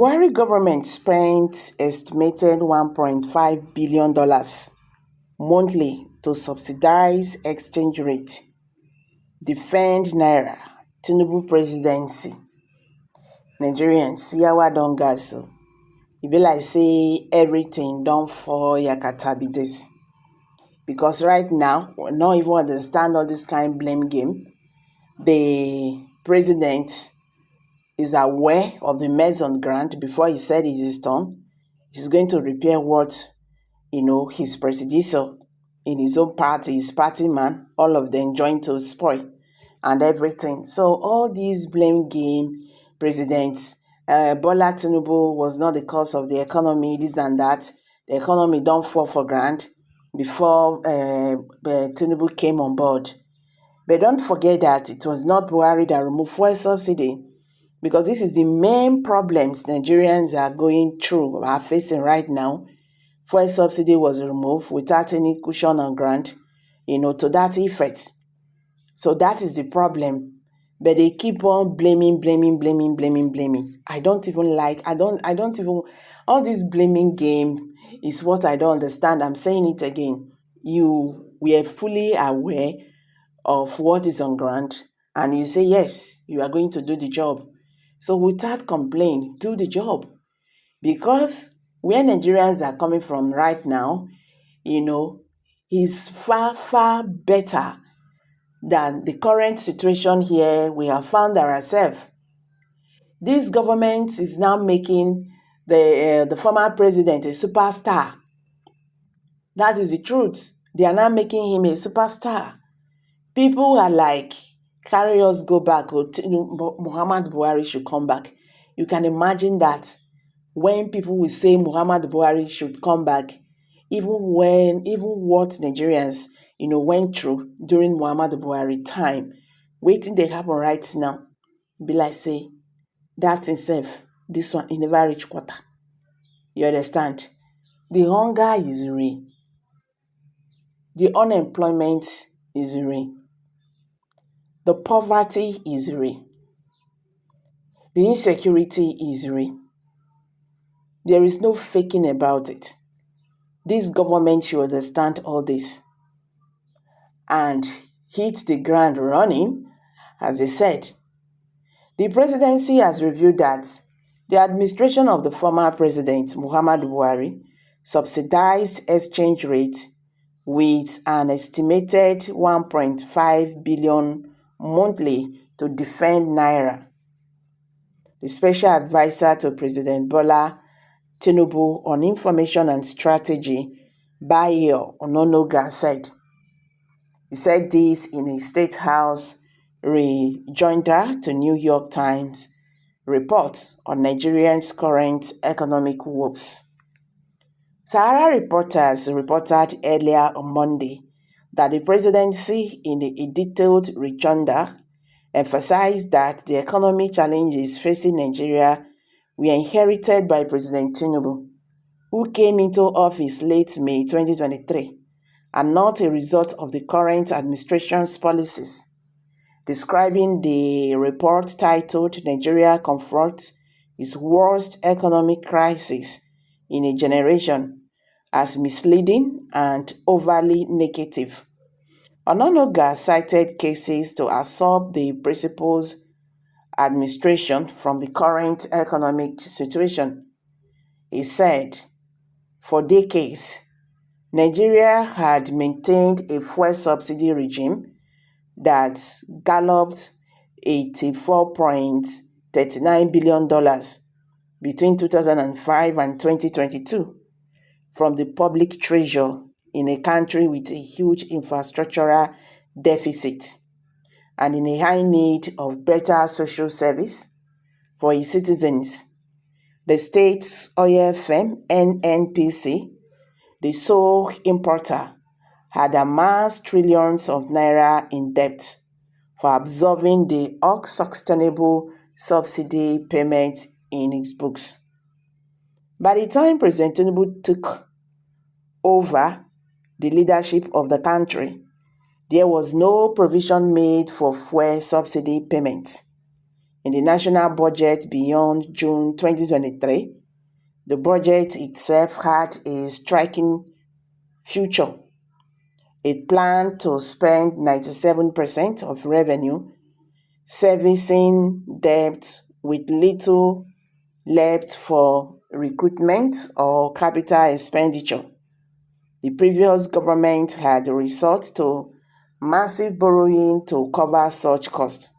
Buhari government spent estimated $1.5 billion monthly to subsidize exchange rate, defend Naira, Tinubu presidency. Nigerians, yawa don gas so. E be like say everything don fall yakata be this. Because right now, we don't even understand all this kind of blame game. The president is aware of the mess on ground before he said it is done. He's going to repair what, his predecessor in his own party, his party man, all of them joined to spoil and everything. So all these blame game, presidents, Bola Tinubu was not the cause of the economy, this and that. The economy don't fall for grant before Tinubu came on board. But don't forget that it was not Buhari that removed fuel subsidy, because this is the main problems Nigerians are facing right now. Fuel subsidy was removed without any cushion on grant, to that effect. So that is the problem. But they keep on blaming. I don't even, all this blaming game is what I don't understand. I'm saying it again. We are fully aware of what is on ground, and you say, yes, you are going to do the job. So without complaint, do the job. Because where Nigerians are coming from right now, is far, far better than the current situation here we have found ourselves. This government is now making the former president a superstar. That is the truth. They are now making him a superstar. People are like, carry us go back, or Muhammad Buhari should come back. You can imagine that when people will say Muhammad Buhari should come back, even what Nigerians went through during Muhammad Buhari time, waiting they happen right now, be like say that itself, this one, it never reach quarter. You understand? The hunger is real. The unemployment is real. The poverty is real. The insecurity is real. There is no faking about it. This government should understand all this and hit the ground running, as they said. The presidency has revealed that the administration of the former president, Muhammad Buhari, subsidized exchange rate with an estimated 1.5 billion monthly to defend Naira. The special advisor to President Bola Tinubu on Information and Strategy, Bayo Ononoga, said. He said this in a State House rejoinder to New York Times reports on Nigerians' current economic woes. Sahara reporters reported earlier on Monday that the presidency, in a detailed rejoinder, emphasized that the economic challenges facing Nigeria were inherited by President Tinubu, who came into office late May 2023, and not a result of the current administration's policies. Describing the report titled "Nigeria Confronts Its Worst Economic Crisis in a Generation" as misleading and overly negative. Ononoga cited cases to absorb the principal's administration from the current economic situation. He said, for decades, Nigeria had maintained a fuel subsidy regime that galloped $84.39 billion between 2005 and 2022 from the public treasure in a country with a huge infrastructural deficit and in a high need of better social service for its citizens. The state's oil firm, NNPC, the sole importer, had amassed trillions of naira in debt for absorbing the unsustainable subsidy payments in its books. By the time President Tinubu took over the leadership of the country, there was no provision made for fuel subsidy payments. in the national budget beyond June 2023, the budget itself had a striking future. It planned to spend 97% of revenue servicing debt with little left for recruitment or capital expenditure. The previous government had resort to massive borrowing to cover such costs.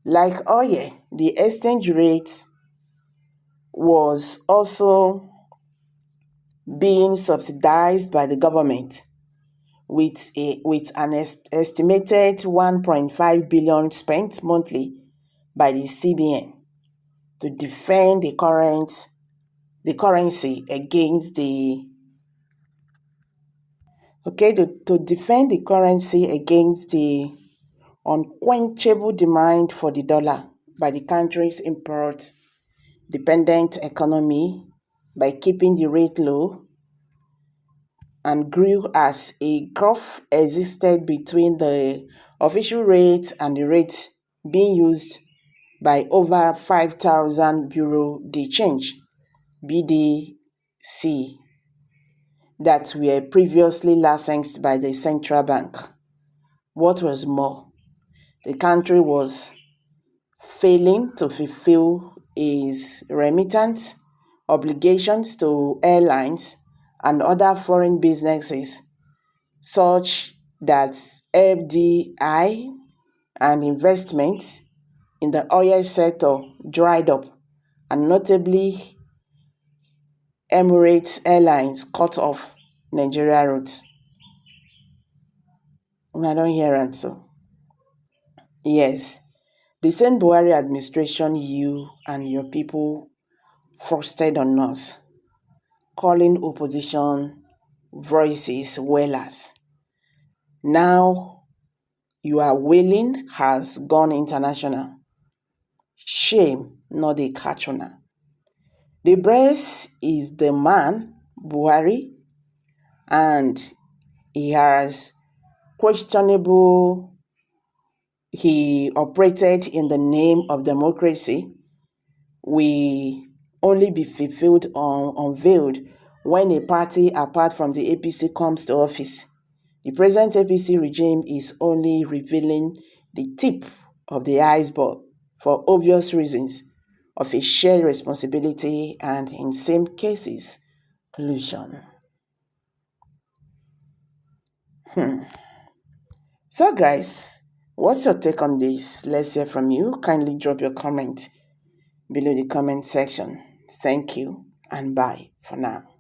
Like oil, the exchange rate was also being subsidized by the government with an estimated 1.5 billion spent monthly by the CBN to defend the currency against the unquenchable demand for the dollar by the country's import dependent economy by keeping the rate low, and grew as a gulf existed between the official rate and the rate being used by over 5,000 bureau de change (BDC) that were previously licensed by the central bank. What was more, the country was failing to fulfill its remittance obligations to airlines and other foreign businesses, such that FDI and investments in the oil sector dried up, and notably Emirates Airlines cut off Nigeria routes. I don't hear it so. Yes, the same Buhari administration you and your people foisted on us, calling opposition voices wailers. Now your wailing has gone international. Shame, not a catch on. The brace is the man, Buhari, and he has questionable. He operated in the name of democracy. Will only be unveiled when a party apart from the APC comes to office. The present APC regime is only revealing the tip of the iceberg for obvious reasons of a shared responsibility and, in some cases, collusion. So guys, what's your take on this? Let's hear from you. Kindly drop your comment below the comment section. Thank you and bye for now.